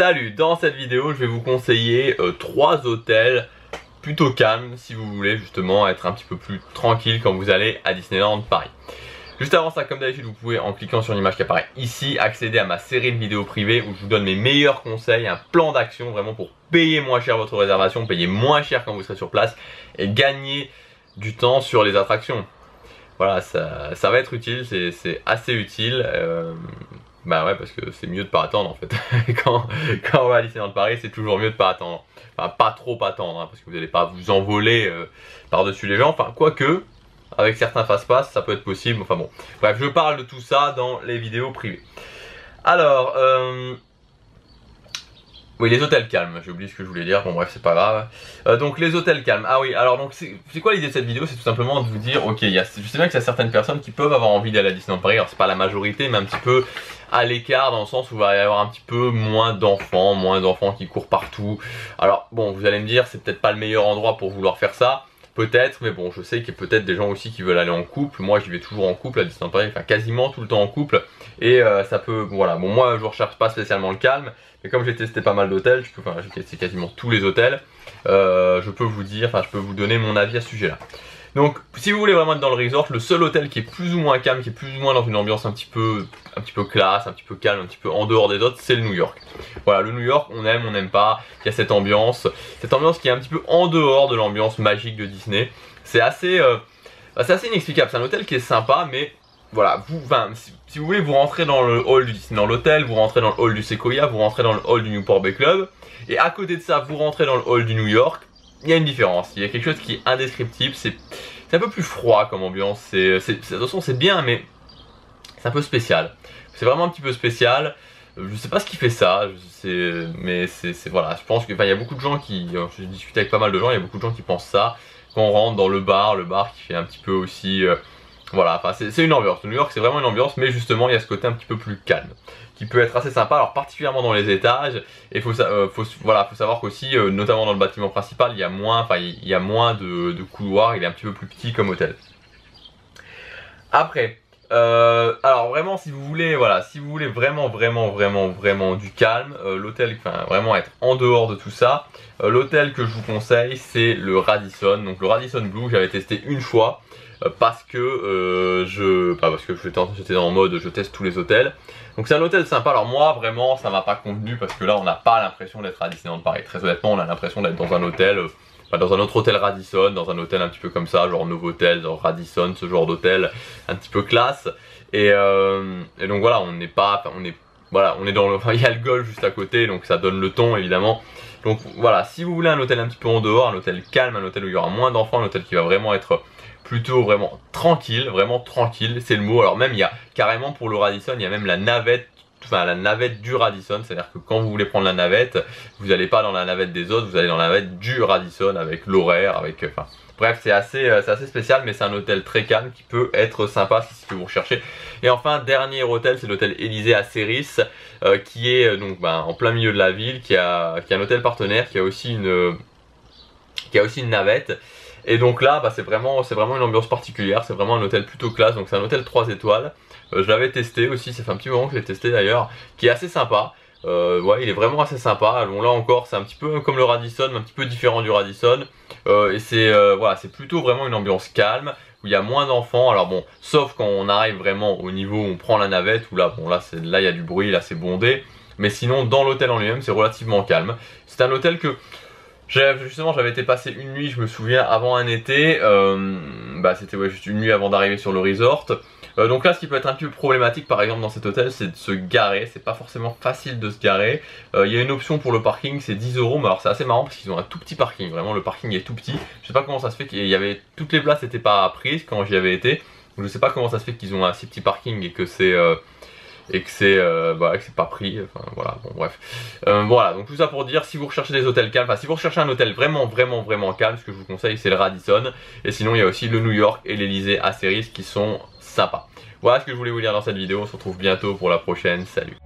Salut, dans cette vidéo je vais vous conseiller 3 hôtels plutôt calmes si vous voulez justement être un petit peu plus tranquille quand vous allez à Disneyland Paris. Juste avant ça, comme d'habitude, vous pouvez en cliquant sur l'image qui apparaît ici accéder à ma série de vidéos privées où je vous donne mes meilleurs conseils, un plan d'action vraiment pour payer moins cher votre réservation, payer moins cher quand vous serez sur place et gagner du temps sur les attractions. Voilà, ça va être utile, c'est assez utile. Bah ouais, parce que c'est mieux de pas attendre en fait. quand on va à Disneyland Paris, c'est toujours mieux de pas attendre. Enfin, pas trop attendre, hein, parce que vous n'allez pas vous envoler par-dessus les gens. Enfin, quoique, avec certains fast-pass, ça peut être possible. Enfin bon, bref, je parle de tout ça dans les vidéos privées. Alors, oui, les hôtels calmes, j'ai oublié ce que je voulais dire, bon bref, c'est pas grave. Donc les hôtels calmes, ah oui, alors donc c'est quoi l'idée de cette vidéo? C'est tout simplement de vous dire, ok, je sais bien qu'il y a certaines personnes qui peuvent avoir envie d'aller à Disneyland Paris, alors c'est pas la majorité, mais un petit peu à l'écart dans le sens où il va y avoir un petit peu moins d'enfants qui courent partout. Alors bon, vous allez me dire, c'est peut-être pas le meilleur endroit pour vouloir faire ça. Peut-être, mais bon, je sais qu'il y a peut-être des gens aussi qui veulent aller en couple. Moi, j'y vais toujours en couple à Disneyland Paris, enfin quasiment tout le temps en couple. Et ça peut, voilà, bon, moi, je recherche pas spécialement le calme. Mais comme j'ai testé pas mal d'hôtels, j'ai testé quasiment tous les hôtels. Je peux vous dire, enfin, je peux vous donner mon avis à ce sujet-là. Donc, si vous voulez vraiment être dans le resort, le seul hôtel qui est plus ou moins calme, qui est plus ou moins dans une ambiance un petit peu classe, un petit peu calme, un petit peu en dehors des autres, c'est le New York. Voilà, le New York, on aime, on n'aime pas. Il y a cette ambiance qui est un petit peu en dehors de l'ambiance magique de Disney. C'est assez inexplicable. C'est un hôtel qui est sympa, mais voilà, si vous voulez, vous rentrez dans le hall du Disneyland Hotel, vous rentrez dans le hall du Sequoia, vous rentrez dans le hall du Newport Bay Club, et à côté de ça, vous rentrez dans le hall du New York. Il y a une différence, il y a quelque chose qui est indescriptible, c'est un peu plus froid comme ambiance, attention c'est bien mais c'est un peu spécial, c'est vraiment un petit peu spécial, je sais pas ce qui fait ça, mais voilà, je pense que il y a beaucoup de gens qui, j'ai discuté avec pas mal de gens, il y a beaucoup de gens qui pensent ça, quand on rentre dans le bar qui fait un petit peu aussi, voilà, enfin c'est une ambiance, le New York c'est vraiment une ambiance, mais justement il y a ce côté un petit peu plus calme, qui peut être assez sympa, alors particulièrement dans les étages, et faut savoir qu'aussi, notamment dans le bâtiment principal, il y a moins de couloirs, il est un petit peu plus petit comme hôtel. Après, alors vraiment si vous voulez, voilà, si vous voulez vraiment du calme, l'hôtel, enfin vraiment être en dehors de tout ça, l'hôtel que je vous conseille c'est le Radisson, donc le Radisson Blu, j'avais testé une fois, parce que j'étais en mode je teste tous les hôtels. Donc c'est un hôtel sympa, alors moi vraiment ça m'a pas convenu parce que là on n'a pas l'impression d'être à Disneyland Paris. Très honnêtement on a l'impression d'être dans un hôtel, dans un autre hôtel Radisson, dans un hôtel un petit peu comme ça, genre Novotel, genre Radisson, ce genre d'hôtel un petit peu classe. Et donc voilà, on est dans le, il y a le golf juste à côté, donc ça donne le ton évidemment. Donc voilà, si vous voulez un hôtel un petit peu en dehors, un hôtel calme, un hôtel où il y aura moins d'enfants, un hôtel qui va vraiment être plutôt vraiment tranquille, c'est le mot. Alors même il y a carrément pour le Radisson, il y a même la navette du Radisson, c'est à dire que quand vous voulez prendre la navette, vous n'allez pas dans la navette des autres, vous allez dans la navette du Radisson avec l'horaire, bref c'est assez spécial, mais c'est un hôtel très calme qui peut être sympa si c'est ce que vous recherchez. Et enfin dernier hôtel, c'est l'hôtel Élysée à Ceris, qui est donc en plein milieu de la ville, qui a un hôtel partenaire, qui a aussi une navette. Et donc là, c'est vraiment une ambiance particulière, c'est vraiment un hôtel plutôt classe, donc c'est un hôtel 3 étoiles. Je l'avais testé aussi, ça fait un petit moment que je l'ai testé d'ailleurs, qui est assez sympa. Ouais, il est vraiment assez sympa. Bon, là encore, c'est un petit peu comme le Radisson, mais un petit peu différent du Radisson. Et c'est plutôt vraiment une ambiance calme, où il y a moins d'enfants. Alors bon, sauf quand on arrive vraiment au niveau où on prend la navette, où là il y a du bruit, là c'est bondé. Mais sinon, dans l'hôtel en lui-même, c'est relativement calme. C'est un hôtel que justement j'avais été passer une nuit, je me souviens, avant un été, c'était juste une nuit avant d'arriver sur le resort. Donc là ce qui peut être un petit peu problématique par exemple dans cet hôtel, c'est de se garer, c'est pas forcément facile de se garer. Il y a une option pour le parking, c'est 10 €, mais alors c'est assez marrant parce qu'ils ont un tout petit parking, vraiment le parking est tout petit. Je sais pas comment ça se fait toutes les places n'étaient pas prises quand j'y avais été, donc je sais pas comment ça se fait qu'ils ont un si petit parking et que c'est pas pris, enfin voilà, bon bref. Voilà, donc tout ça pour dire, si vous recherchez des hôtels calmes, si vous recherchez un hôtel vraiment calme, ce que je vous conseille c'est le Radisson, et sinon il y a aussi le New York et l'Élysée à Ceris qui sont sympas. Voilà ce que je voulais vous dire dans cette vidéo, on se retrouve bientôt pour la prochaine, salut.